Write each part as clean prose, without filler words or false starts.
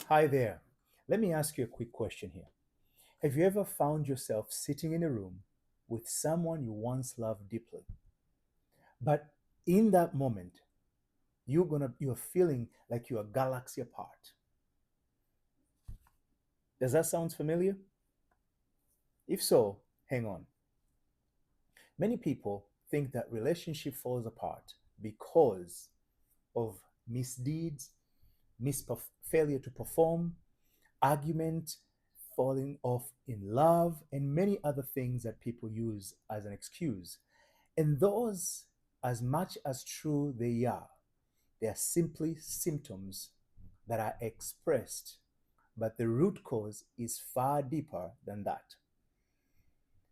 Hi there. Let me ask you a quick question here. Have you ever found yourself sitting in a room with someone you once loved deeply, but in that moment, you're feeling like you're a galaxy apart? Does that sound familiar? If so, hang on. Many people think that relationship falls apart because of misdeeds, failure to perform, argument, falling off in love, and many other things that people use as an excuse. And those, as much as true they are simply symptoms that are expressed, but the root cause is far deeper than that.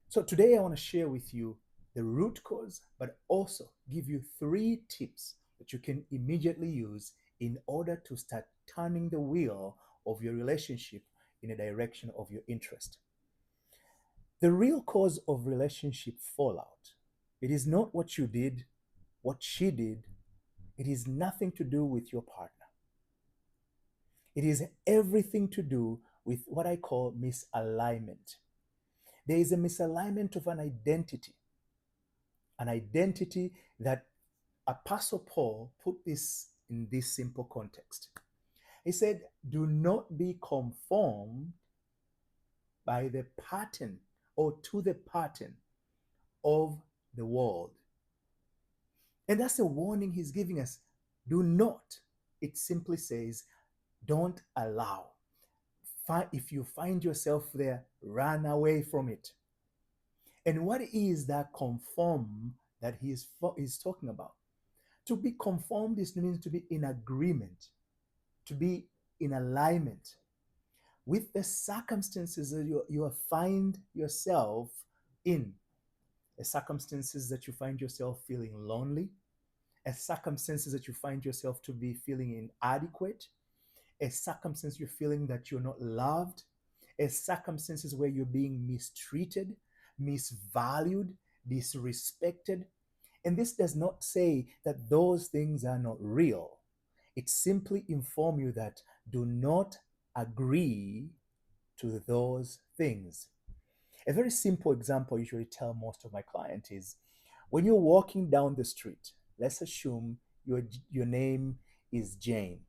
So today I want to share with you the root cause, but also give you three tips that you can immediately use in order to start turning the wheel of your relationship in a direction of your interest. The real cause of relationship fallout, it is not what you did, what she did, it is nothing to do with your partner. It is everything to do with what I call misalignment. There is a misalignment of an identity that Apostle Paul put this in this simple context. He said, do not be conformed by the pattern or to the pattern of the world. And that's the warning he's giving us. Do not. It simply says, don't allow. If you find yourself there, run away from it. And what is that conform that he's talking about? To be conformed is means to be in agreement, to be in alignment with the circumstances that you find yourself in. The circumstances that you find yourself feeling lonely, as circumstances that you find yourself to be feeling inadequate, as circumstances you're feeling that you're not loved, as circumstances where you're being mistreated, misvalued, disrespected. And this does not say that those things are not real. It simply informs you that do not agree to those things. A very simple example I usually tell most of my clients is when you're walking down the street, let's assume your name is Jane,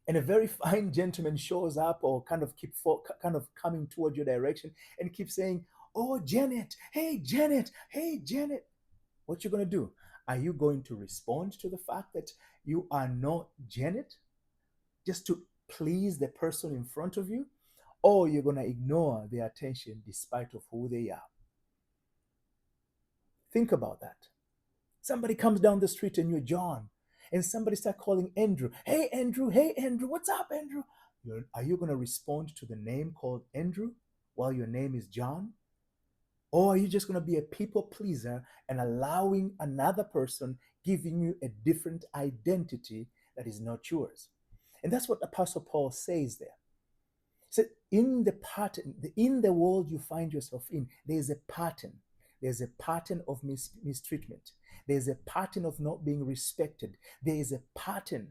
and a very fine gentleman shows up or kind of coming toward your direction and keeps saying, "Oh, Janet, hey, Janet, hey, Janet." What you going to do? Are you going to respond to the fact that you are not Janet just to please the person in front of you? Or you're going to ignore their attention despite of who they are? Think about that. Somebody comes down the street and you're John, and somebody start calling Andrew. Hey, Andrew, what's up, Andrew? Are you going to respond to the name called Andrew while your name is John? Or are you just going to be a people pleaser and allowing another person giving you a different identity that is not yours? And that's what Apostle Paul says there. So in the pattern, in the world you find yourself in, there's a pattern. There's a pattern of mistreatment. There's a pattern of not being respected. There is a pattern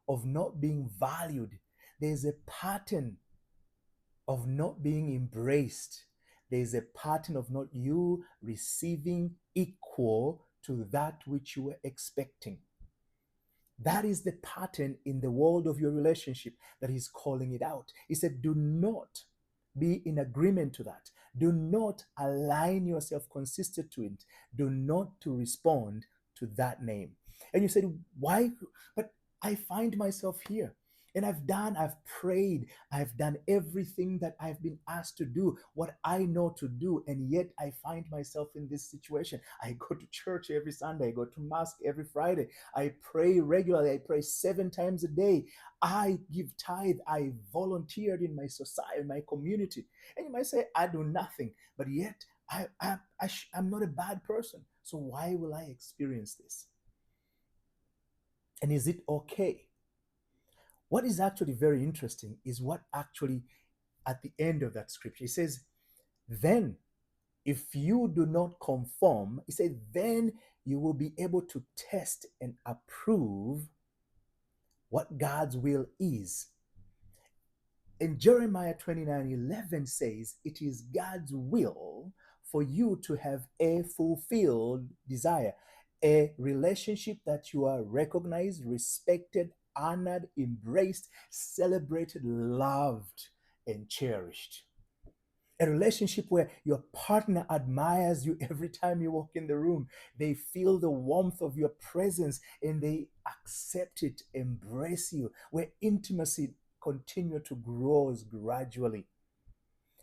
of not being valued. There's a pattern of not being embraced. There's a pattern of not you receiving equal to that which you were expecting. That is the pattern in the world of your relationship that he's calling it out. He said, do not be in agreement to that. Do not align yourself consistent to it. Do not to respond to that name. And you said, why? But I find myself here. And I've prayed, I've done everything that I've been asked to do, what I know to do, and yet I find myself in this situation. I go to church every Sunday, I go to mosque every Friday, I pray regularly, I pray 7 times a day, I give tithe, I volunteered in my society, my community. And you might say, I do nothing, but yet I'm not a bad person. So why will I experience this? And is it okay? What is actually very interesting is what actually at the end of that scripture, it says, then if you do not conform, it said, then you will be able to test and approve what God's will is. And Jeremiah 29:11 says, it is God's will for you to have a fulfilled desire, a relationship that you are recognized, respected, honored, embraced, celebrated, loved, and cherished. A relationship where your partner admires you every time you walk in the room. They feel the warmth of your presence and they accept it, embrace you, where intimacy continue to grow gradually.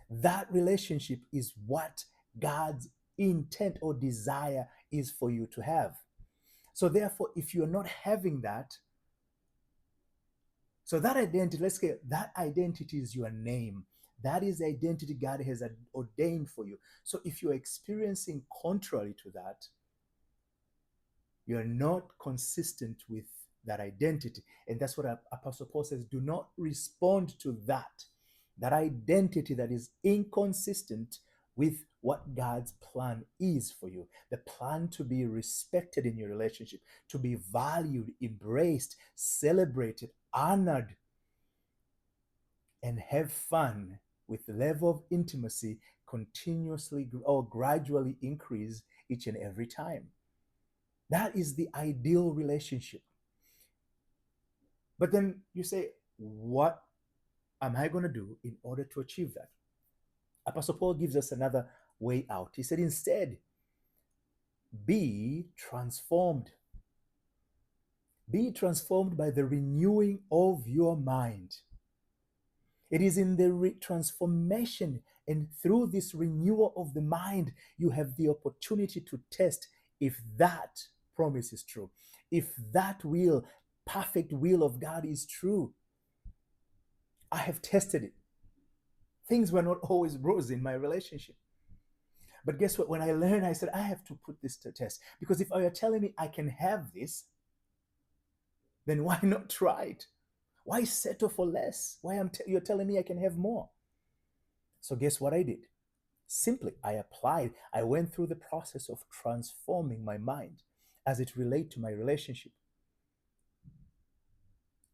That relationship is what God's intent or desire is for you to have. So therefore, if you're not having that, so that identity, let's get that identity is your name. That is the identity God has ordained for you. So if you're experiencing contrary to that, you're not consistent with that identity. And that's what Apostle Paul says, do not respond to that identity that is inconsistent with what God's plan is for you. The plan to be respected in your relationship, to be valued, embraced, celebrated, honored, and have fun with the level of intimacy continuously or gradually increase each and every time. That is the ideal relationship. But then you say, what am I going to do in order to achieve that? Apostle Paul gives us another way out. He said, instead, be transformed. Be transformed by the renewing of your mind. It is in the transformation and through this renewal of the mind, you have the opportunity to test if that promise is true, if that will, perfect will of God is true. I have tested it. Things were not always rosy in my relationship. But guess what? When I learned, I said, I have to put this to test. Because if you're telling me I can have this, then why not try it? Why settle for less? You're telling me I can have more? So guess what I did? Simply, I went through the process of transforming my mind as it relates to my relationship.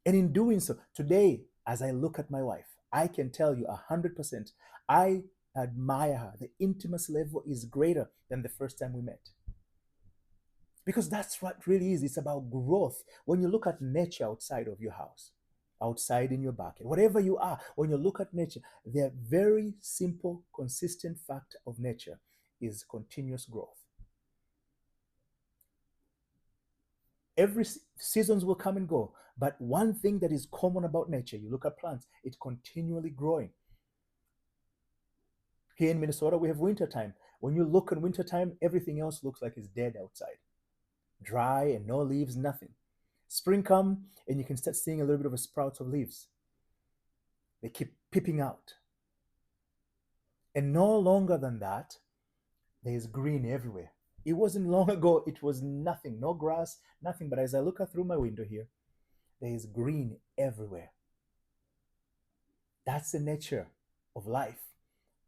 And in doing so, today, as I look at my wife, I can tell you 100%, I admire her. The intimacy level is greater than the first time we met. Because that's what really is. It's about growth. When you look at nature outside of your house, outside in your backyard, whatever you are, when you look at nature, the very simple, consistent fact of nature is continuous growth. Every seasons will come and go, but one thing that is common about nature, you look at plants, it's continually growing. Here in Minnesota, we have winter time. When you look in winter time, everything else looks like it's dead outside, dry and no leaves, nothing. Spring come and you can start seeing a little bit of a sprouts of leaves. They keep peeping out. And no longer than that, there's green everywhere. It wasn't long ago, it was nothing, no grass, nothing. But as I look out through my window here, there is green everywhere. That's the nature of life,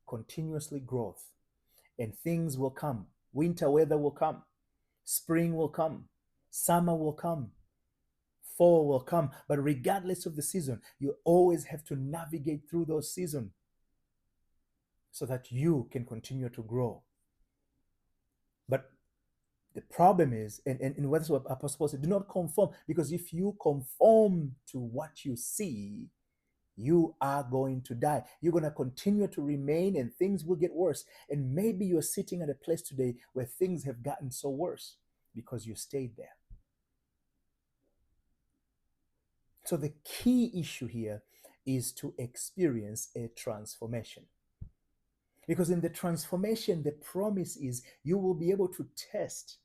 continuously growth. And things will come. Winter weather will come. Spring will come. Summer will come. Fall will come. But regardless of the season, you always have to navigate through those seasons so that you can continue to grow. But the problem is, and what Apostle Paul said, do not conform, because if you conform to what you see, you are going to die. You're going to continue to remain and things will get worse. And maybe you're sitting at a place today where things have gotten so worse because you stayed there. So the key issue here is to experience a transformation. Because in the transformation, the promise is you will be able to test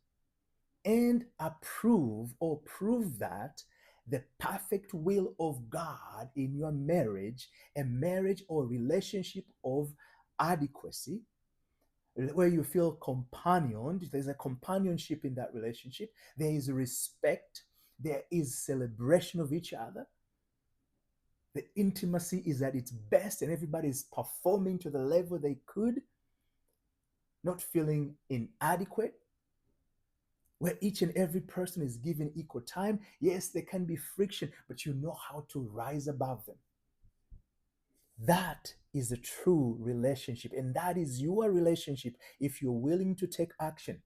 and approve or prove that the perfect will of God in your marriage, a marriage or relationship of adequacy, where you feel companioned, there's a companionship in that relationship, there is respect, there is celebration of each other. The intimacy is at its best and everybody is performing to the level they could, not feeling inadequate, where each and every person is given equal time. Yes, there can be friction, but you know how to rise above them. That is a true relationship, and that is your relationship if you're willing to take action.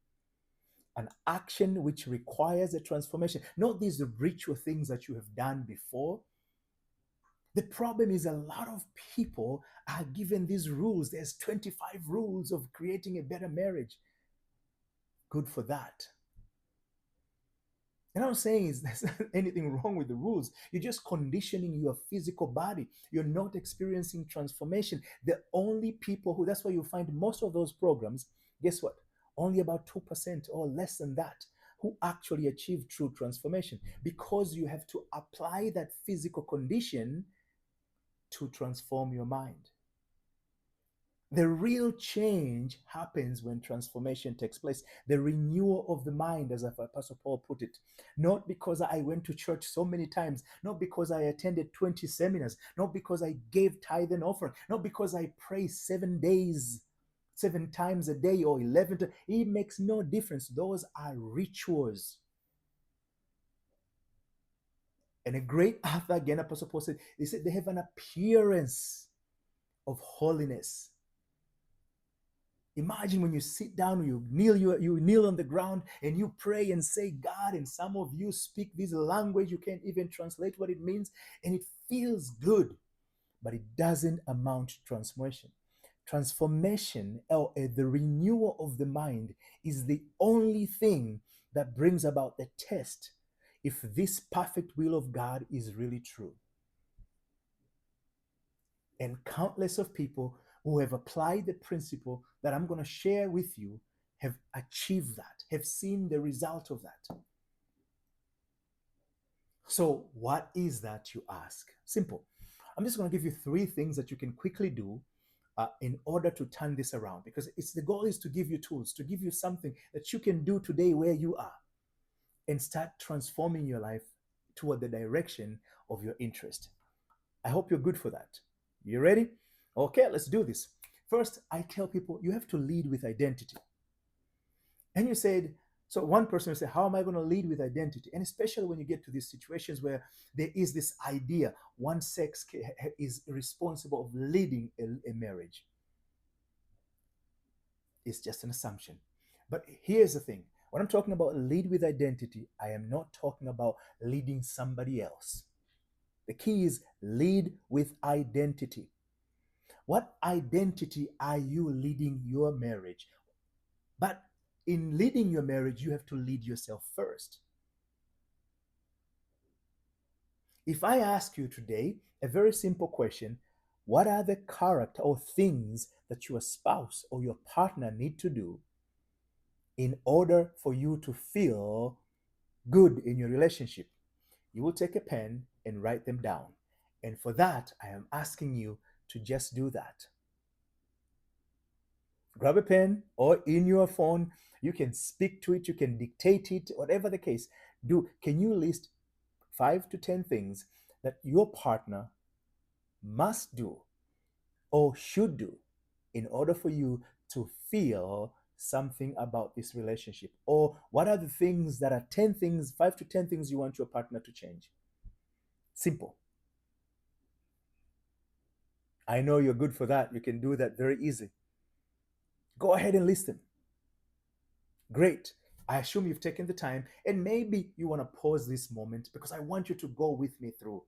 An action which requires a transformation, not these ritual things that you have done before. The problem is a lot of people are given these rules. There's 25 rules of creating a better marriage. Good for that. And I'm saying is there's not anything wrong with the rules. You're just conditioning your physical body. You're not experiencing transformation. The only people who, that's why you find most of those programs, guess what? Only about 2% or less than that who actually achieve true transformation, because you have to apply that physical condition to transform your mind. The real change happens when transformation takes place. The renewal of the mind, as Apostle Paul put it. Not because I went to church so many times, not because I attended 20 seminars, not because I gave tithe and offering, not because I pray 7 days, 7 times a day or 11. It makes no difference. Those are rituals. And a great author, again, Apostle Paul said, he said they have an appearance of holiness. Imagine when you sit down, you kneel on the ground and you pray and say God, and some of you speak this language, you can't even translate what it means, and it feels good, but it doesn't amount to transformation. Transformation, or the renewal of the mind, is the only thing that brings about the test if this perfect will of God is really true. And countless of people who have applied the principle that I'm going to share with you have achieved that, have seen the result of that. So, what is that, you ask? Simple. I'm just going to give you three things that you can quickly do in order to turn this around, because it's the goal is to give you tools, to give you something that you can do today where you are and start transforming your life toward the direction of your interest. I hope you're good for that. You ready? Okay, let's do this. First, I tell people you have to lead with identity. And you said, so one person will say, how am I going to lead with identity? And especially when you get to these situations where there is this idea one sex is responsible of leading a marriage. It's just an assumption. But here's the thing. When I'm talking about lead with identity, I am not talking about leading somebody else. The key is lead with identity. What identity are you leading your marriage? But in leading your marriage, you have to lead yourself first. If I ask you today a very simple question, what are the character or things that your spouse or your partner need to do in order for you to feel good in your relationship? You will take a pen and write them down. And for that, I am asking you to just do that. Grab a pen, or in your phone, you can speak to it, you can dictate it, whatever the case. Can you list 5 to 10 things that your partner must do or should do in order for you to feel something about this relationship? Or what are the things that are 10 things, 5 to 10 things you want your partner to change? Simple. I know you're good for that. You can do that very easy. Go ahead and list them. Great. I assume you've taken the time, and maybe you want to pause this moment because I want you to go with me through.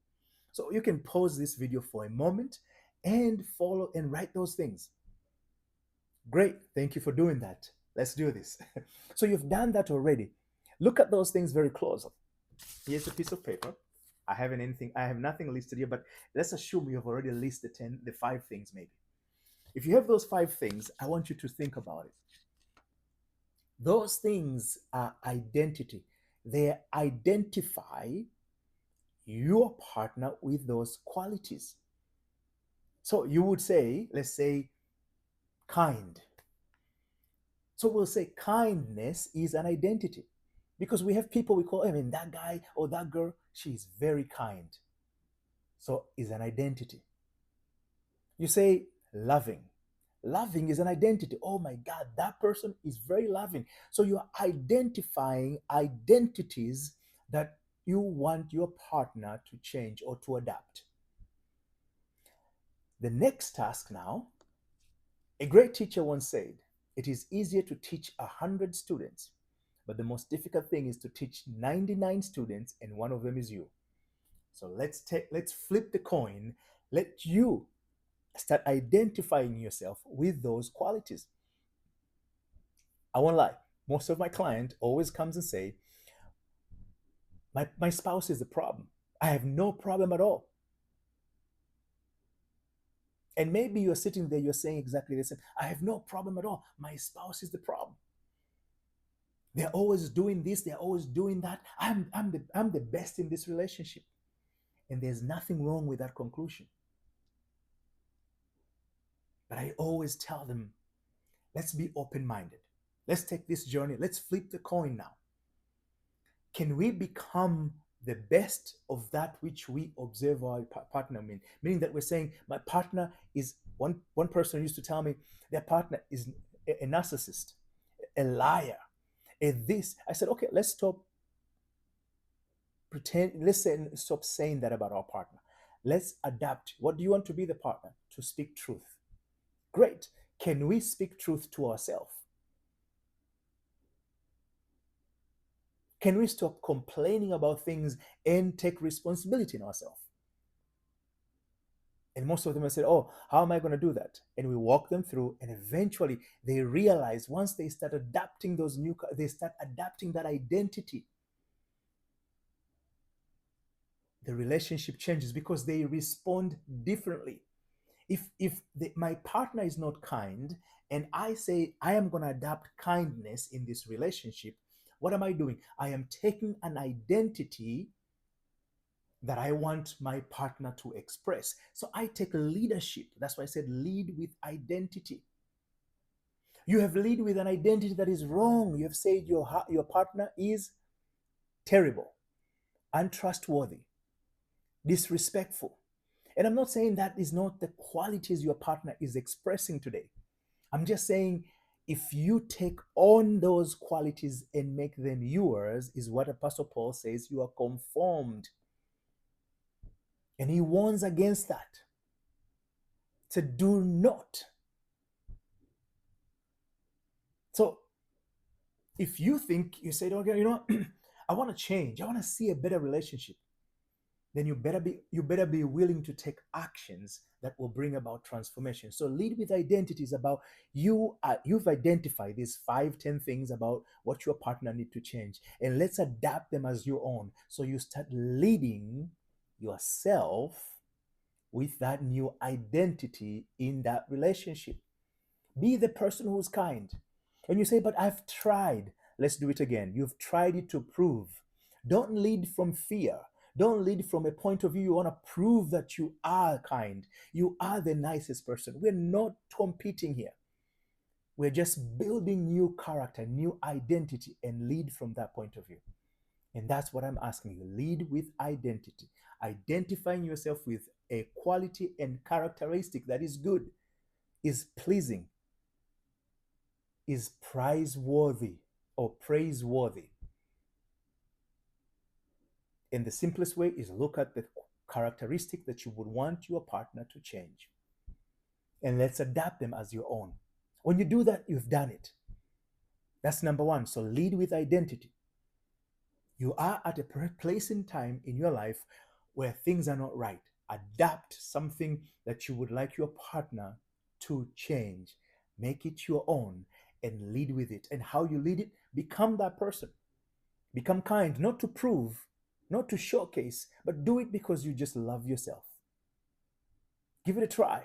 So you can pause this video for a moment and follow and write those things. Great. Thank you for doing that. Let's do this. So you've done that already. Look at those things very closely. Here's a piece of paper. I have nothing listed here, but let's assume you've already listed the 5 things maybe. If you have those 5 things, I want you to think about it. Those things are identity. They identify your partner with those qualities. So you would say, let's say, kind. So we'll say kindness is an identity because we have people we call, I mean, that guy or that girl, she's very kind. So is an identity. You say loving. Loving is an identity. Oh my God, that person is very loving. So you're identifying identities that you want your partner to change or to adapt. The next task now, a great teacher once said, it is easier to teach 100 students, but the most difficult thing is to teach 99 students and one of them is you. So let's flip the coin. Let you start identifying yourself with those qualities. I won't lie. Most of my client always comes and say, my spouse is the problem. I have no problem at all. And maybe you're sitting there, you're saying exactly the same. I have no problem at all. My spouse is the problem. They're always doing this, they're always doing that. I'm the best in this relationship. And there's nothing wrong with that conclusion. But I always tell them, let's be open minded. Let's take this journey. Let's flip the coin now. Can we become the best of that which we observe our partner mean? Meaning that we're saying, my partner is one person used to tell me their partner is a narcissist, a liar, a this. I said, okay, let's stop pretend, stop saying that about our partner. Let's adapt. What do you want to be the partner? To speak truth. Great. Can we speak truth to ourselves? Can we stop complaining about things and take responsibility in ourselves? And most of them have said, oh, how am I going to do that? And we walk them through, and eventually they realize once they start adapting they start adapting that identity, the relationship changes because they respond differently. If my partner is not kind and I say I am going to adapt kindness in this relationship, what am I doing? I am taking an identity that I want my partner to express. So I take leadership. That's why I said lead with identity. You have lead with an identity that is wrong. You have said your partner is terrible, untrustworthy, disrespectful. And I'm not saying that is not the qualities your partner is expressing today. I'm just saying if you take on those qualities and make them yours, is what Apostle Paul says, you are conformed. And he warns against that. To do not. So if you think, you say, okay, you know what? I want to change. I want to see a better relationship. Then you better be willing to take actions that will bring about transformation. So lead with identity is about you've identified these 5-10 things about what your partner need to change, and let's adapt them as your own. So you start leading yourself with that new identity in that relationship. Be the person who's kind. And you say, but I've tried. Let's do it again. You've tried it to prove. Don't lead from fear. Don't lead from a point of view you want to prove that you are kind. You are the nicest person. We're not competing here. We're just building new character, new identity, and lead from that point of view. And that's what I'm asking you. Lead with identity. Identifying yourself with a quality and characteristic that is good, is pleasing, is praiseworthy or praiseworthy. And the simplest way is look at the characteristic that you would want your partner to change. And let's adapt them as your own. When you do that, you've done it. That's number one. So lead with identity. You are at a place in time in your life where things are not right. Adapt something that you would like your partner to change. Make it your own and lead with it. And how you lead it, become that person. Become kind, not to prove, not to showcase, but do it because you just love yourself. Give it a try.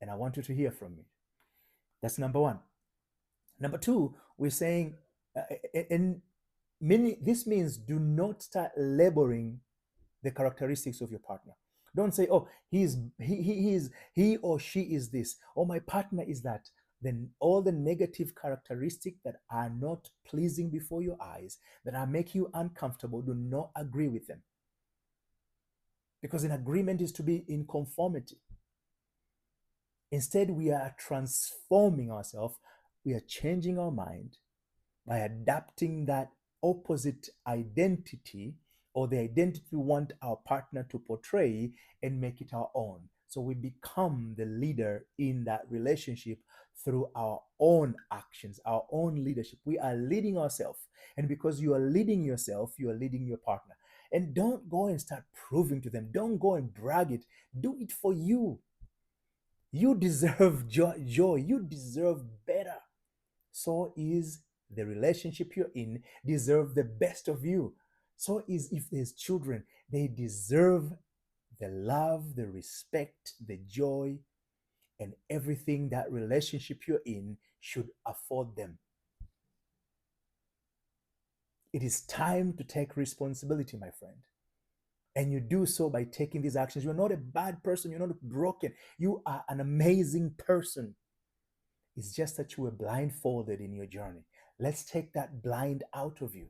And I want you to hear from me. That's number one. Number two, we're saying, and this means do not start labeling the characteristics of your partner. Don't say, oh, he or she is this, or my partner is that. Then all the negative characteristics that are not pleasing before your eyes, that are making you uncomfortable, do not agree with them. Because an agreement is to be in conformity. Instead, we are transforming ourselves. We are changing our mind by adapting that opposite identity or the identity we want our partner to portray and make it our own. So we become the leader in that relationship through our own actions, our own leadership. We are leading ourselves. And because you are leading yourself, you are leading your partner. And don't go and start proving to them. Don't go and brag it. Do it for you. You deserve joy. You deserve better. So is the relationship you're in deserve the best of you. So is if there's children, they deserve the love, the respect, the joy, and everything that relationship you're in should afford them. It is time to take responsibility, my friend. And you do so by taking these actions. You're not a bad person. You're not broken. You are an amazing person. It's just that you were blindfolded in your journey. Let's take that blind out of you,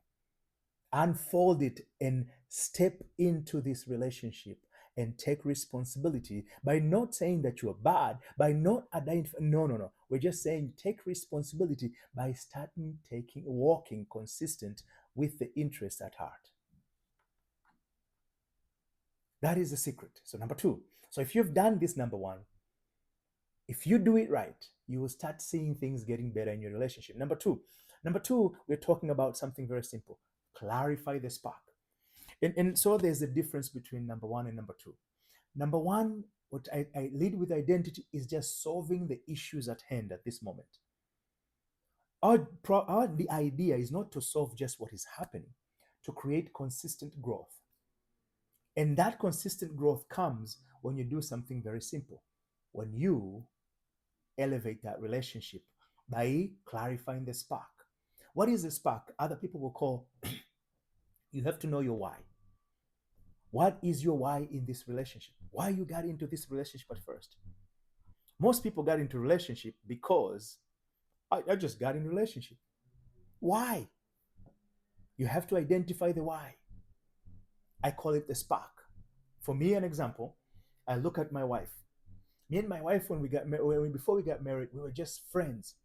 unfold it, and step into this relationship and take responsibility by not saying that you're bad, by not identifying. No, no, no. We're just saying take responsibility by starting walking consistent with the interest at heart. That is the secret. So, number two. So, if you've done this, number one, if you do it right, you will start seeing things getting better in your relationship. Number two, we're talking about something very simple: clarify the spark. And so there's a difference between number one and number two. Number one, what I lead with identity is just solving the issues at hand at this moment. The idea is not to solve just what is happening, to create consistent growth. And that consistent growth comes when you do something very simple. When you elevate that relationship by clarifying the spark. What is the spark? Other people will call, you have to know your why. What is your why in this relationship? Why you got into this relationship at first? Most people got into relationship because I just got in relationship. Why? You have to identify the why. I call it the spark. For me, an example, I look at my wife. Me and my wife, when we got married, before we got married, we were just friends.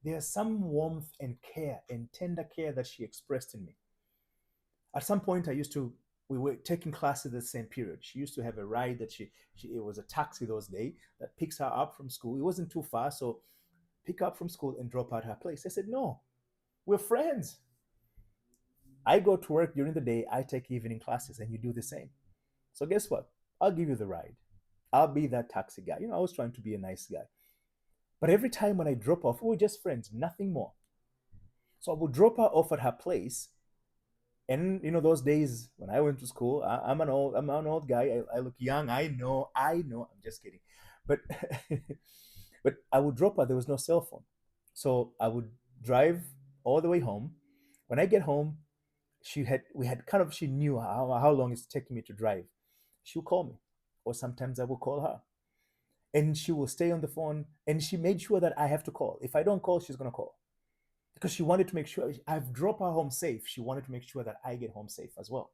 There's some warmth and care and tender care that she expressed in me. At some point, we were taking classes at the same period. She used to have a ride that it was a taxi those days that picks her up from school. It wasn't too far, so pick up from school and drop at her place. I said, no, we're friends. I go to work during the day, I take evening classes, and you do the same. So guess what? I'll give you the ride. I'll be that taxi guy. I was trying to be a nice guy. But every time when I drop off, we were just friends, nothing more. So I would drop her off at her place. And those days when I went to school, I'm an old guy. I look young. I know. I'm just kidding. But but I would drop her. There was no cell phone. So I would drive all the way home. When I get home, she knew how long it's taking me to drive. She'll call me, or sometimes I will call her, and she will stay on the phone. And she made sure that I have to call. If I don't call, she's gonna call, because she wanted to make sure I've dropped her home safe. She wanted to make sure that I get home safe as well.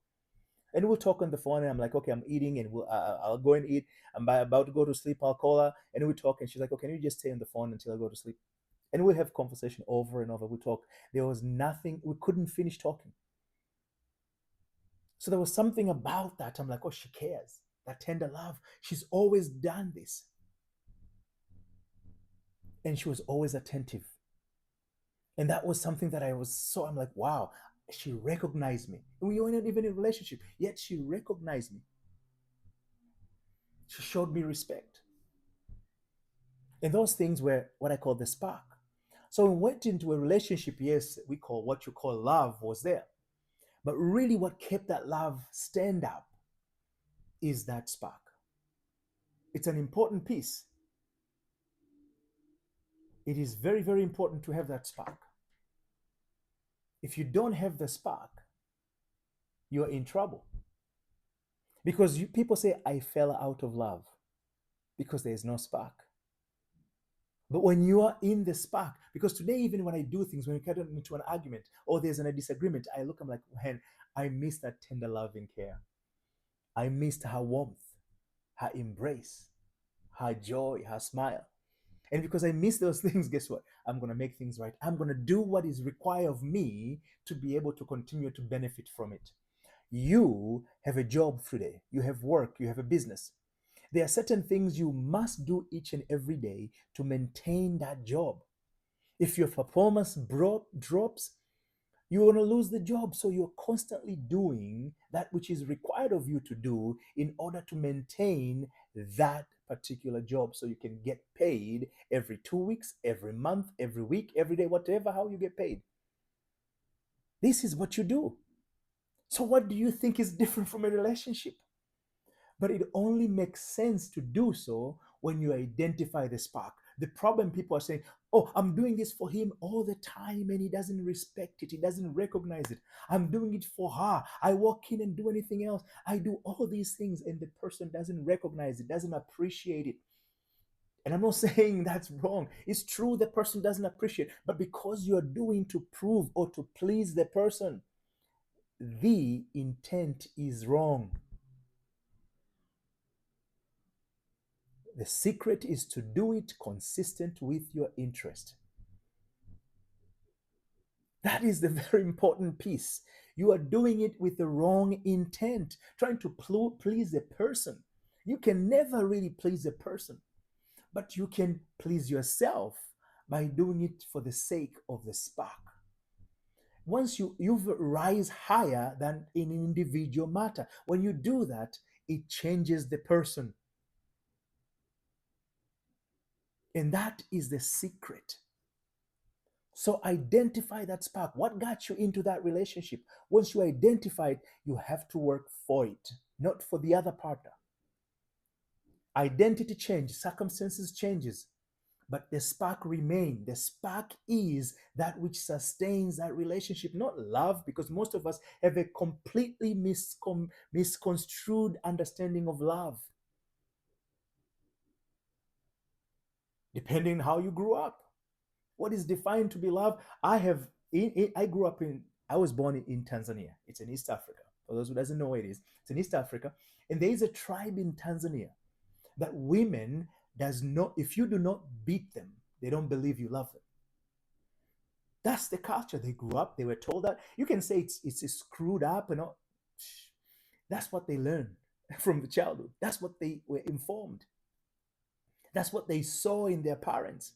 And we'll talk on the phone, and I'm like, okay, I'm eating, and I'll go and eat. I'm about to go to sleep. I'll call her, and we talk, and she's like, okay, can you just stay on the phone until I go to sleep? And we'll have conversation over and over. We talk. There was nothing. We couldn't finish talking. So there was something about that. I'm like, oh, she cares. That tender love. She's always done this. And she was always attentive. And that was something that I'm like, wow, she recognized me. And we were not even in a relationship, yet she recognized me. She showed me respect. And those things were what I call the spark. So we went into a relationship, yes, we call what you call love was there. But really what kept that love stand up is that spark. It's an important piece. It is very, very important to have that spark. If you don't have the spark, you're in trouble. Because people say, I fell out of love because there is no spark. But when you are in the spark, because today, even when I do things, when we get into an argument or there's a disagreement, I'm like, man, I miss that tender love and care. I missed her warmth, her embrace, her joy, her smile. And because I miss those things, guess what? I'm going to make things right. I'm going to do what is required of me to be able to continue to benefit from it. You have a job today. You have work. You have a business. There are certain things you must do each and every day to maintain that job. If your performance drops, you're going to lose the job. So you're constantly doing that which is required of you to do in order to maintain that particular job so you can get paid every 2 weeks, every month, every week, every day, whatever, how you get paid. This is what you do. So, what do you think is different from a relationship? But it only makes sense to do so when you identify the spark. The problem, people are saying, oh, I'm doing this for him all the time and he doesn't respect it. He doesn't recognize it. I'm doing it for her. I walk in and do anything else. I do all these things and the person doesn't recognize it, doesn't appreciate it. And I'm not saying that's wrong. It's true the person doesn't appreciate, but because you're doing to prove or to please the person, the intent is wrong. The secret is to do it consistent with your interest. That is the very important piece. You are doing it with the wrong intent, trying to please the person. You can never really please a person, but you can please yourself by doing it for the sake of the spark. Once you've rise higher than in an individual matter, when you do that, it changes the person. And that is the secret. So identify that spark. What got you into that relationship? Once you identify it, you have to work for it, not for the other partner. Identity change, circumstances changes, but the spark remain. The spark is that which sustains that relationship, not love, because most of us have a completely misconstrued understanding of love, depending on how you grew up. What is defined to be love? I grew up in I was born in Tanzania. It's in East Africa. For those who doesn't know where it is, it's in East Africa. And there is a tribe in Tanzania that women does not, if you do not beat them, they don't believe you love them. That's the culture they grew up. They were told that. You can say it's screwed up and all. That's what they learned from the childhood. That's what they were informed. That's what they saw in their parents.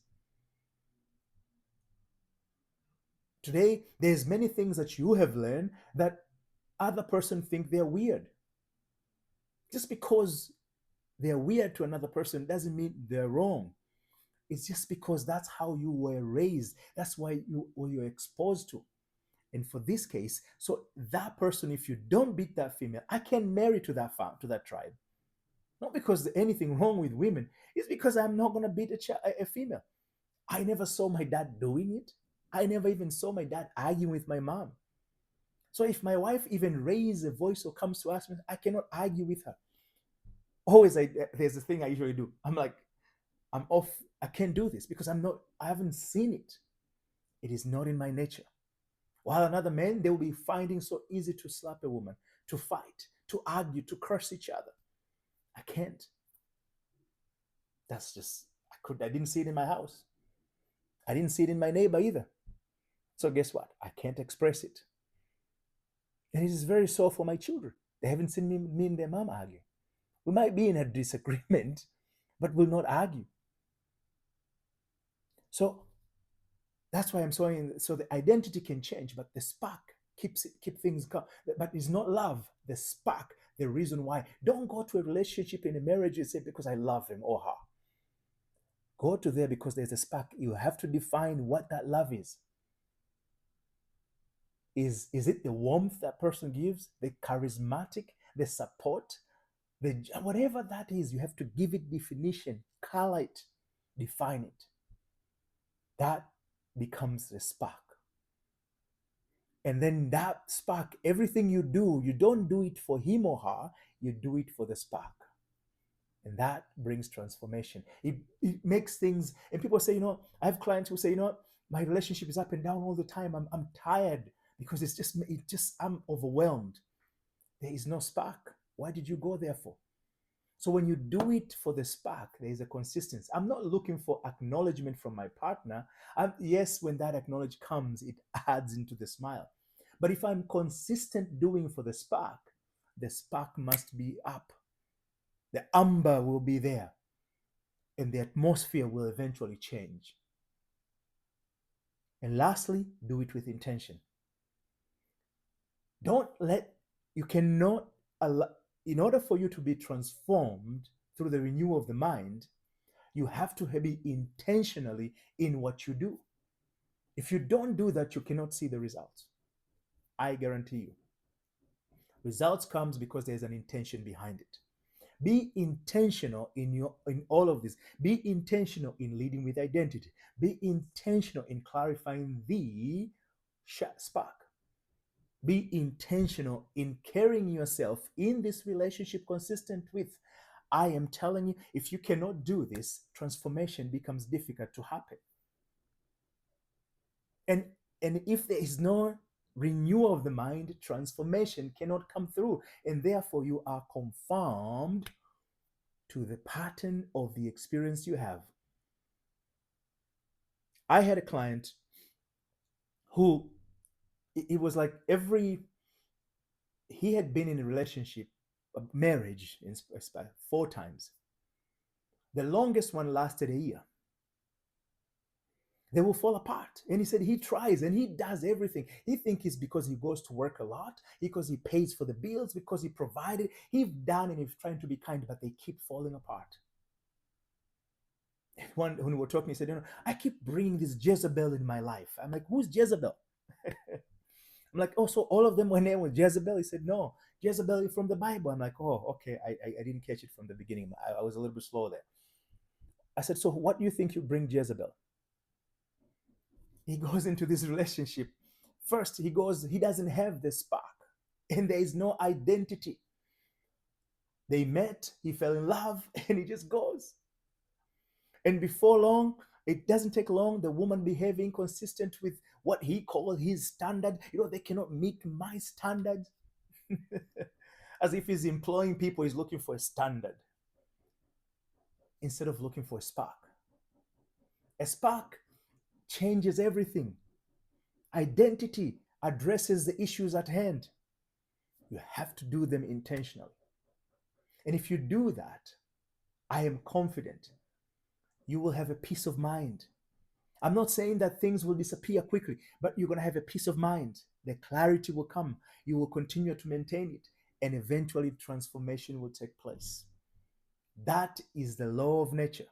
Today, there's many things that you have learned that other person think they're weird. Just because they're weird to another person doesn't mean they're wrong. It's just because that's how you were raised. That's why you're exposed to. And for this case, so that person, if you don't beat that female, I can marry to that to that tribe. Not because there's anything wrong with women. It's because I'm not gonna beat a female. I never saw my dad doing it. I never even saw my dad arguing with my mom. So if my wife even raises a voice or comes to ask me, I cannot argue with her. Always, there's a thing I usually do. I'm like, I'm off. I can't do this because I haven't seen it. It is not in my nature. While another man, they will be finding so easy to slap a woman, to fight, to argue, to curse each other. I can't. That's just, I didn't see it in my house. I didn't see it in my neighbor either. So guess what? I can't express it. And it is very sore for my children. They haven't seen me and their mom argue. We might be in a disagreement, but we'll not argue. So that's why I'm saying, so the identity can change, but the spark keep things calm. But it's not love, the spark, the reason why. Don't go to a relationship in a marriage and say, because I love him or her. Go to there because there's a spark. You have to define what that love is. Is it the warmth that person gives, the charismatic, the support, the whatever that is? You have to give it definition, color it, define it. That becomes the spark. And then that spark, everything you do, you don't do it for him or her, you do it for the spark. And that brings transformation. It makes things, and people say, I have clients who say, my relationship is up and down all the time. I'm tired because I'm overwhelmed. There is no spark. Why did you go there for? So when you do it for the spark, there is a consistency. I'm not looking for acknowledgement from my partner. Yes, when that acknowledgement comes, it adds into the smile. But if I'm consistent doing for the spark must be up. The amber will be there, and the atmosphere will eventually change. And lastly, do it with intention. Don't let, you cannot allow, in order for you to be transformed through the renewal of the mind, you have to be intentionally in what you do. If you don't do that, you cannot see the results. I guarantee you. Results comes because there's an intention behind it. Be intentional in all of this. Be intentional in leading with identity. Be intentional in clarifying the spark. Be intentional in carrying yourself in this relationship consistent with. I am telling you, if you cannot do this, transformation becomes difficult to happen. And if there is no renewal of the mind, transformation cannot come through. And therefore, you are conformed to the pattern of the experience you have. I had a client who, it was like he had been in a relationship, a marriage, in 4 times. The longest one lasted a year. They will fall apart. And he said he tries and he does everything. He thinks it's because he goes to work a lot, because he pays for the bills, because he provided. He's done and he's trying to be kind, but they keep falling apart. When we were talking, he said, I keep bringing this Jezebel in my life. I'm like, who's Jezebel? I'm like, oh, so all of them were named with Jezebel? He said, no, Jezebel is from the Bible. I'm like, oh, okay. I didn't catch it from the beginning. I was a little bit slow there. I said, so what do you think you bring Jezebel? He goes into this relationship. First, he doesn't have the spark, and there is no identity. They met, he fell in love, and he just goes. And before long, it doesn't take long, the woman behaving consistent with what he called his standard. They cannot meet my standard. As if he's employing people, he's looking for a standard instead of looking for a spark. A spark changes everything. Identity addresses the issues at hand. You have to do them intentionally. And if you do that, I am confident you will have a peace of mind. I'm not saying that things will disappear quickly, but you're going to have a peace of mind. The clarity will come. You will continue to maintain it, and eventually transformation will take place. That is the law of nature.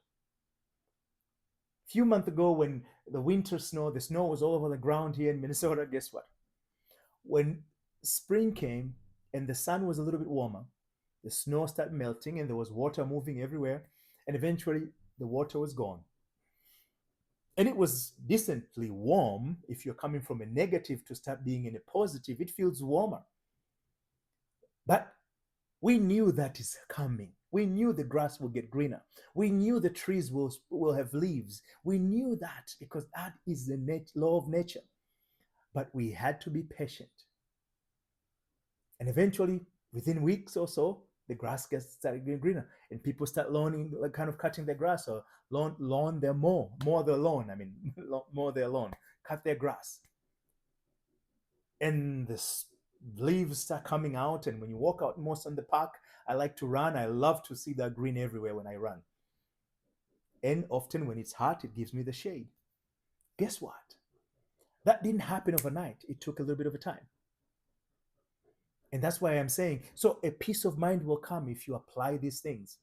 A few months ago, when the snow was all over the ground here in Minnesota, guess what? When spring came and the sun was a little bit warmer, the snow started melting and there was water moving everywhere, and eventually the water was gone. And it was decently warm. If you're coming from a negative to start being in a positive, it feels warmer. But we knew that is coming. We knew the grass will get greener. We knew the trees will have leaves. We knew that because that is the law of nature. But we had to be patient. And eventually, within weeks or so, the grass started getting greener, and people start kind of cutting their grass or lawn their mow their lawn. I mean, mow their lawn, cut their grass, and the leaves start coming out. And when you walk out most on the park, I like to run. I love to see that green everywhere when I run. And often when it's hot, it gives me the shade. Guess what? That didn't happen overnight. It took a little bit of a time. And that's why I'm saying, so a peace of mind will come if you apply these things.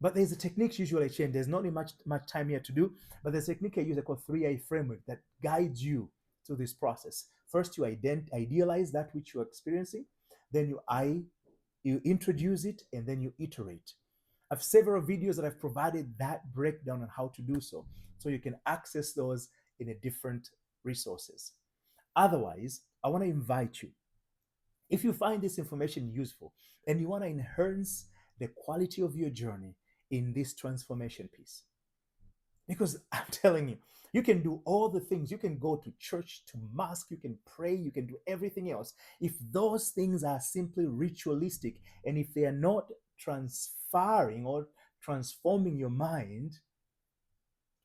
But there's a technique usually I change. There's not much time here to do, but there's a technique I use called 3I framework that guides you through this process. First, you idealize that which you're experiencing. Then you introduce it, and then you iterate. I have several videos that I've provided that breakdown on how to do so. So you can access those in a different resources. Otherwise, I want to invite you, if you find this information useful and you want to enhance the quality of your journey in this transformation piece, because I'm telling you, you can do all the things. You can go to church, to mosque, you can pray, you can do everything else. If those things are simply ritualistic and if they are not transferring or transforming your mind,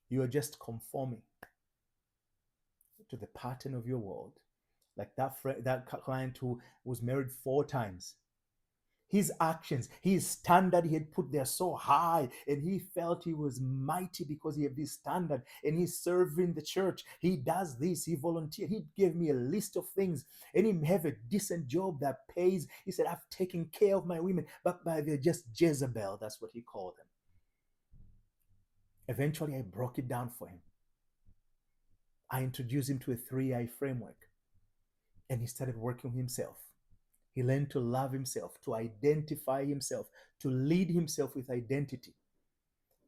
you are just conforming to the pattern of your world. Like that client who was married 4 times. His actions, his standard he had put there so high, and he felt he was mighty because he had this standard, and he's serving the church. He does this, he volunteered, he gave me a list of things, and he have a decent job that pays. He said, I've taken care of my women, but by they're just Jezebel, that's what he called them. Eventually, I broke it down for him. I introduced him to a 3I framework, and he started working on himself. He learned to love himself, to identify himself, to lead himself with identity.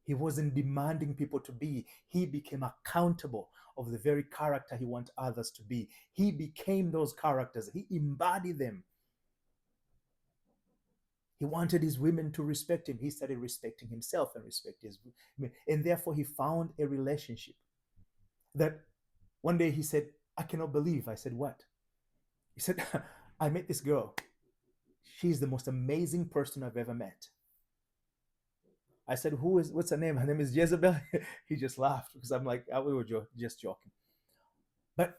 He wasn't demanding people to be. He became accountable of the very character he wants others to be. He became those characters. He embodied them. He wanted his women to respect him. He started respecting himself and respect his women. And therefore, he found a relationship that one day he said, I cannot believe. I said, what? He said, I met this girl. She's the most amazing person I've ever met. I said, what's her name? Her name is Jezebel. He just laughed because I'm like, oh, we were just joking. But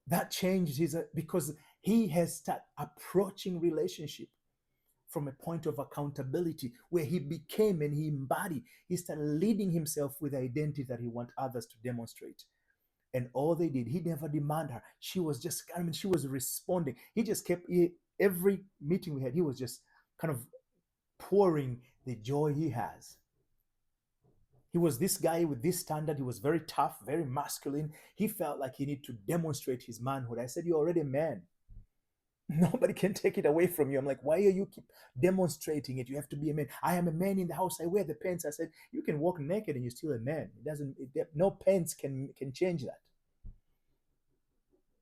that changed his, because he has started approaching relationship from a point of accountability where he became and he embodied. He started leading himself with the identity that he wants others to demonstrate. And all they did, he never demanded her. She was just, I mean, she was responding. He just kept, every meeting we had, he was just kind of pouring the joy he has. He was this guy with this standard. He was very tough, very masculine. He felt like he needed to demonstrate his manhood. I said, you're already a man. Nobody can take it away from you. I'm like, why are you keep demonstrating it? You have to be a man. I am a man in the house. I wear the pants. I said, you can walk naked and you're still a man. It doesn't, no pants can change that.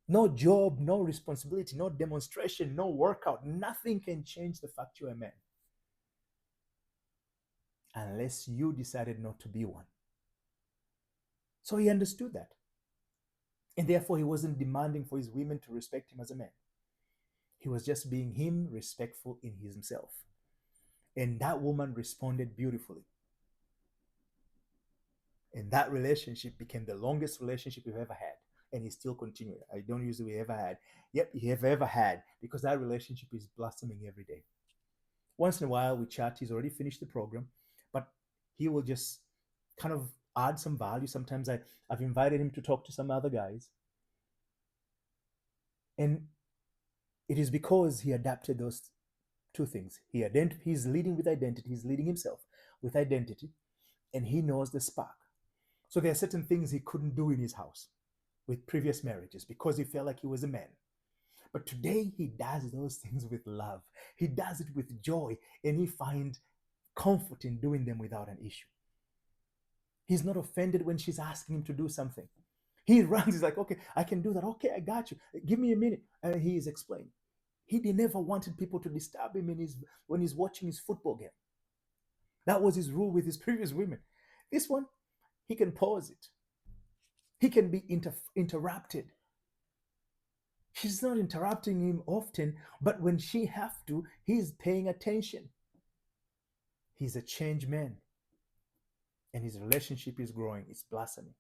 No job, no responsibility, no demonstration, no workout. Nothing can change the fact you're a man. Unless you decided not to be one. So he understood that. And therefore, he wasn't demanding for his women to respect him as a man. He was just being him, respectful in himself. And that woman responded beautifully. And that relationship became the longest relationship we've ever had. And he's still continuing. I don't use the we ever had. Yep, he have ever had, because that relationship is blossoming every day. Once in a while, we chat. He's already finished the program, but he will just kind of add some value. Sometimes I've invited him to talk to some other guys. And it is because he adapted those two things. He's leading with identity. He's leading himself with identity, and he knows the spark. So there are certain things he couldn't do in his house with previous marriages because he felt like he was a man. But today he does those things with love. He does it with joy, and he finds comfort in doing them without an issue. He's not offended when she's asking him to do something. He runs, he's like, okay, I can do that. Okay, I got you. Give me a minute. And he is explaining. He never wanted people to disturb him when he's watching his football game. That was his rule with his previous women. This one, he can pause it. He can be interrupted. She's not interrupting him often, but when she have to, he's paying attention. He's a changed man. And his relationship is growing. It's blossoming.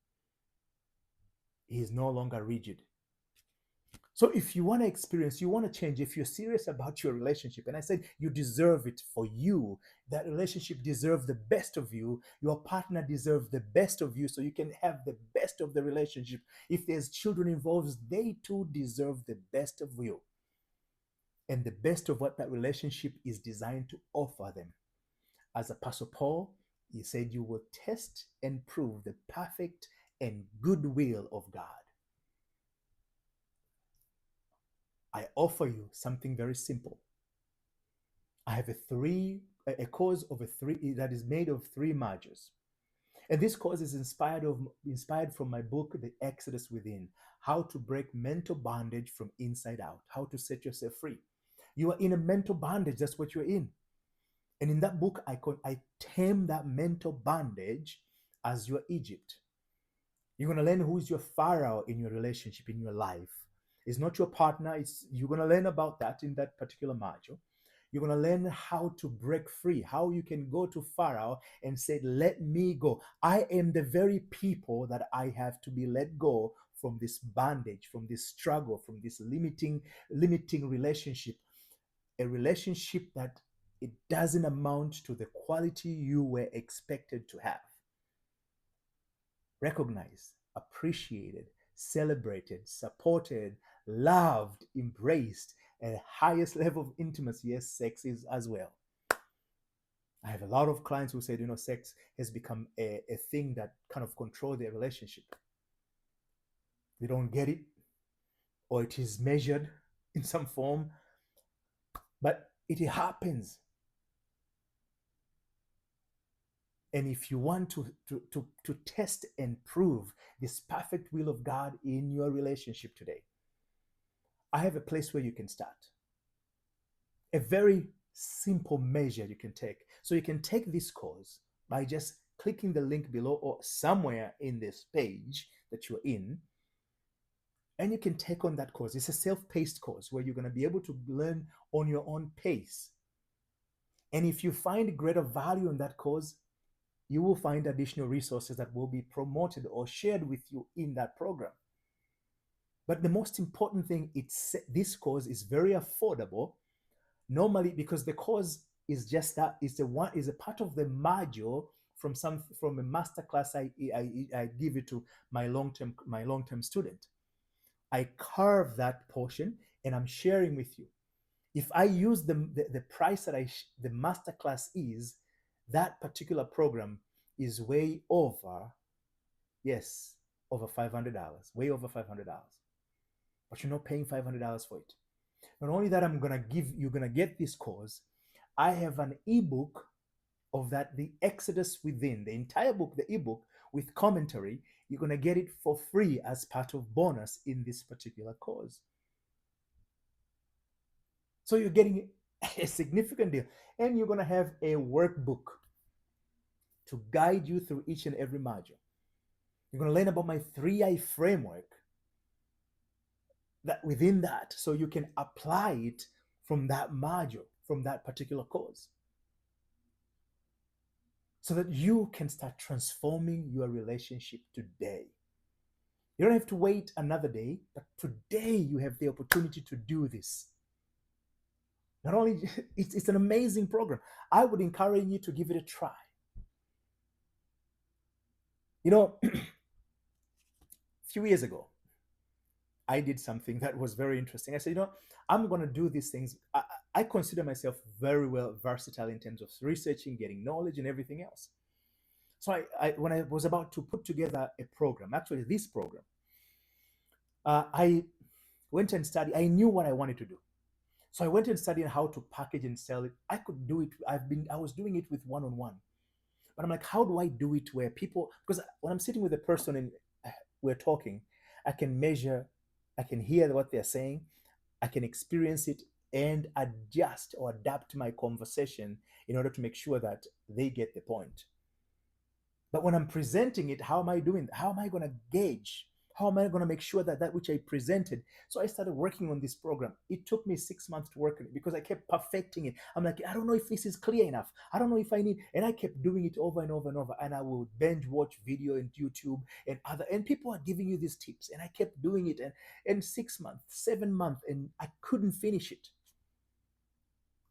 He is no longer rigid. So if you want to experience, you want to change, if you're serious about your relationship, and I said you deserve it for you, that relationship deserves the best of you, your partner deserves the best of you, so you can have the best of the relationship. If there's children involved, they too deserve the best of you. And the best of what that relationship is designed to offer them. As Apostle Paul, he said, you will test and prove the perfect and good will of God. I offer you something very simple. I have a course of that is made of 3 modules. And this course is inspired from my book, The Exodus Within, how to break mental bondage from inside out, how to set yourself free. You are in a mental bondage, that's what you're in. And in that book, I term that mental bondage as your Egypt. You're going to learn who is your Pharaoh in your relationship, in your life. It's not your partner. You're going to learn about that in that particular module. You're going to learn how to break free, how you can go to Pharaoh and say, let me go. I am the very people that I have to be let go from this bondage, from this struggle, from this limiting relationship. a relationship that it doesn't amount to the quality you were expected to have. Recognized, appreciated, celebrated, supported, loved, embraced, at the highest level of intimacy, yes, sex is as well. I have a lot of clients who said, sex has become a thing that kind of control their relationship. They don't get it, or it is measured in some form, but it happens. And if you want to test and prove this perfect will of God in your relationship today, I have a place where you can start. A very simple measure you can take. So you can take this course by just clicking the link below or somewhere in this page that you're in, and you can take on that course. It's a self-paced course where you're going to be able to learn on your own pace. And if you find greater value in that course, you will find additional resources that will be promoted or shared with you in that program. But the most important thing, this course is very affordable. Normally, because the course is just that, is a part of the module from a master class I give it to my long term student. I carve that portion and I'm sharing with you. If I use the price that the master class is, that particular program is way over, yes, over $500, way over $500. But you're not paying $500 for it. Not only that, you're gonna get this course. I have an ebook of that, the Exodus Within, the entire book, the ebook with commentary. You're gonna get it for free as part of bonus in this particular course. So you're getting a significant deal, and you're gonna have a workbook to guide you through each and every module. You're gonna learn about my 3I framework that within that, so you can apply it from that module, from that particular course, so that you can start transforming your relationship today. You don't have to wait another day, but today you have the opportunity to do this. Not only it's an amazing program. I would encourage you to give it a try. A few years ago, I did something that was very interesting. I said, I'm going to do these things. I consider myself very well versatile in terms of researching, getting knowledge, and everything else. So when I was about to put together a program, actually this program, I went and studied. I knew what I wanted to do. So I went and studied how to package and sell it. I could do it. I was doing it with one-on-one. But I'm like, how do I do it where people, because when I'm sitting with a person and we're talking, I can measure, I can hear what they're saying, I can experience it and adjust or adapt my conversation in order to make sure that they get the point. But when I'm presenting it, how am I doing? How am I going to gauge? How am I going to make sure that which I presented? So I started working on this program. It took me 6 months to work on it because I kept perfecting it. I'm like, I don't know if this is clear enough. I don't know if I need, and I kept doing it over and over and over. And I will binge watch video in YouTube and people are giving you these tips. And I kept doing it and 6 months, 7 months, and I couldn't finish it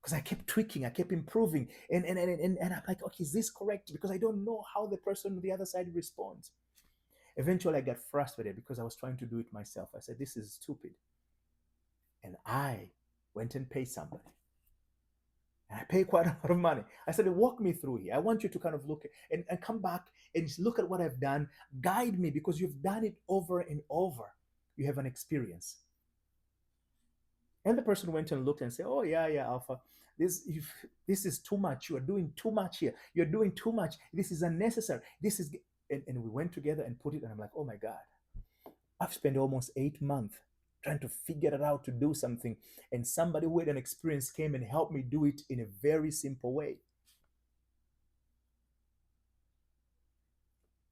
because I kept tweaking, I kept improving, and I'm like, okay, is this correct? Because I don't know how the person on the other side responds. Eventually, I got frustrated because I was trying to do it myself. I said, this is stupid, and I went and paid somebody, and I paid quite a lot of money. I said, walk me through here. I want you to kind of look and come back and look at what I've done. Guide me because you've done it over and over. You have an experience. And the person went and looked and said, "Oh yeah, Alpha, this is too much. You are doing too much here. You're doing too much. This is unnecessary. This is." And we went together and put it. And I'm like, "Oh my God, I've spent almost 8 months trying to figure it out to do something, and somebody with an experience came and helped me do it in a very simple way."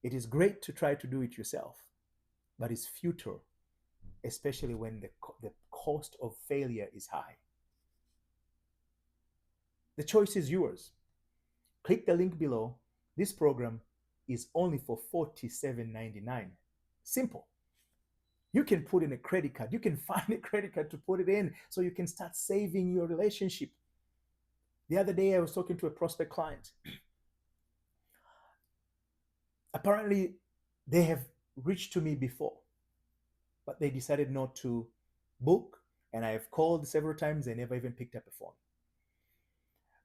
It is great to try to do it yourself, but it's futile, especially when the cost of failure is high. The choice is yours. Click the link below. This program is only for $47.99. Simple. You can put in a credit card. You can find a credit card to put it in so you can start saving your relationship. The other day, I was talking to a prospect client. Apparently, they have reached to me before, but they decided not to book. And I have called several times. They never even picked up a phone.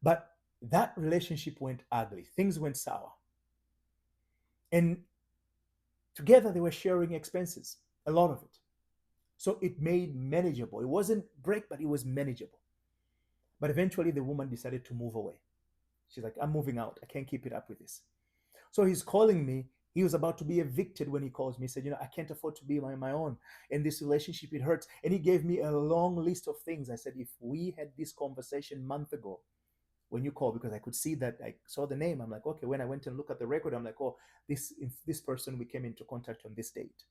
But that relationship went ugly. Things went sour. And together, they were sharing expenses, a lot of it. So it made manageable. It wasn't break, but it was manageable. But eventually, the woman decided to move away. She's like, I'm moving out. I can't keep it up with this. So he's calling me. He was about to be evicted when he calls me. He said, I can't afford to be on my own. In this relationship, it hurts. And he gave me a long list of things. I said, if we had this conversation a month ago, when you called, because I could see that I saw the name. I'm like, okay, when I went and looked at the record, I'm like, oh, this person we came into contact on this date.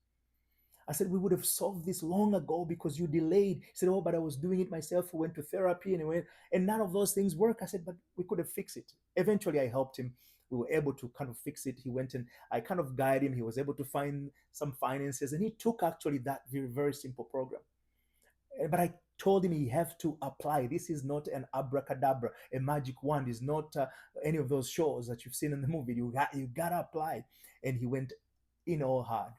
I said, we would have solved this long ago because you delayed. He said, oh, but I was doing it myself. We went to therapy and none of those things work. I said, but we could have fixed it. Eventually, I helped him. We were able to kind of fix it. He went and I kind of guided him. He was able to find some finances and he took actually that very, very simple program. But I told him he have to apply. This is not an abracadabra, a magic wand. It's not any of those shows that you've seen in the movie. You gotta apply. And he went in all hard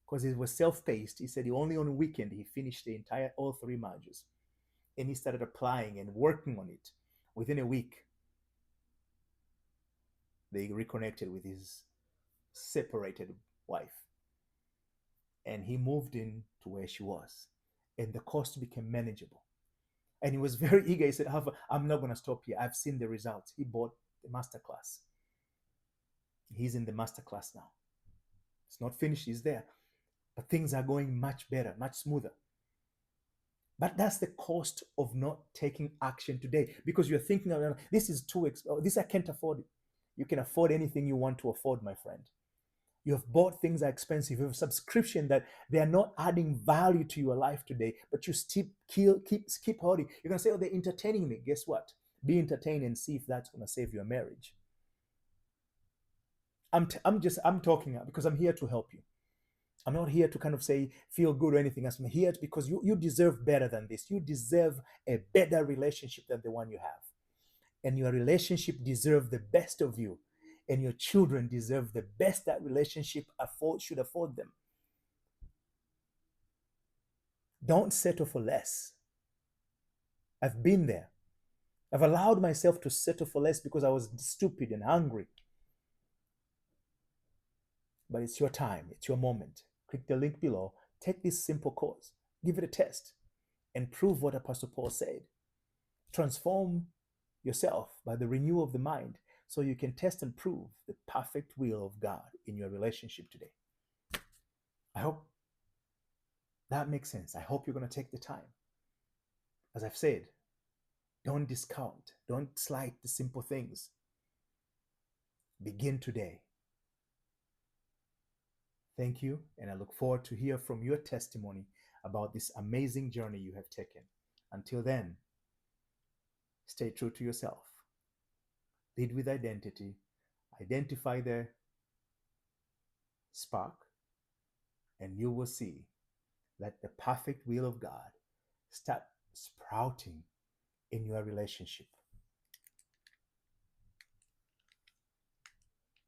because it was self-paced. He said he only on a weekend he finished the entire all three modules, and he started applying and working on it. Within a week, they reconnected with his separated wife, and he moved in to where she was, and the cost became manageable. And he was very eager. He said, I'm not going to stop here. I've seen the results. He bought the master class. He's in the master class now. It's not finished. He's there. But things are going much better, much smoother. But that's the cost of not taking action today because you're thinking, this is too expensive. This I can't afford it. You can afford anything you want to afford, my friend. You have bought things that are expensive. You have a subscription that they are not adding value to your life today, but you still keep holding. You're gonna say, "Oh, they're entertaining me." Guess what? Be entertained and see if that's gonna save your marriage. I'm talking because I'm here to help you. I'm not here to kind of say feel good or anything else. I'm here because you deserve better than this. You deserve a better relationship than the one you have. And your relationship deserves the best of you. And your children deserve the best that relationship should afford them. Don't settle for less. I've been there. I've allowed myself to settle for less because I was stupid and hungry. But it's your time, it's your moment. Click the link below, take this simple course, give it a test, and prove what Apostle Paul said. Transform yourself by the renewal of the mind so you can test and prove the perfect will of God in your relationship today. I hope that makes sense. I hope you're going to take the time. As I've said, don't discount, don't slight the simple things. Begin today. Thank you, and I look forward to hear from your testimony about this amazing journey you have taken. Until then, stay true to yourself. Lead with identity. Identify the spark, and you will see that the perfect will of God start sprouting in your relationship.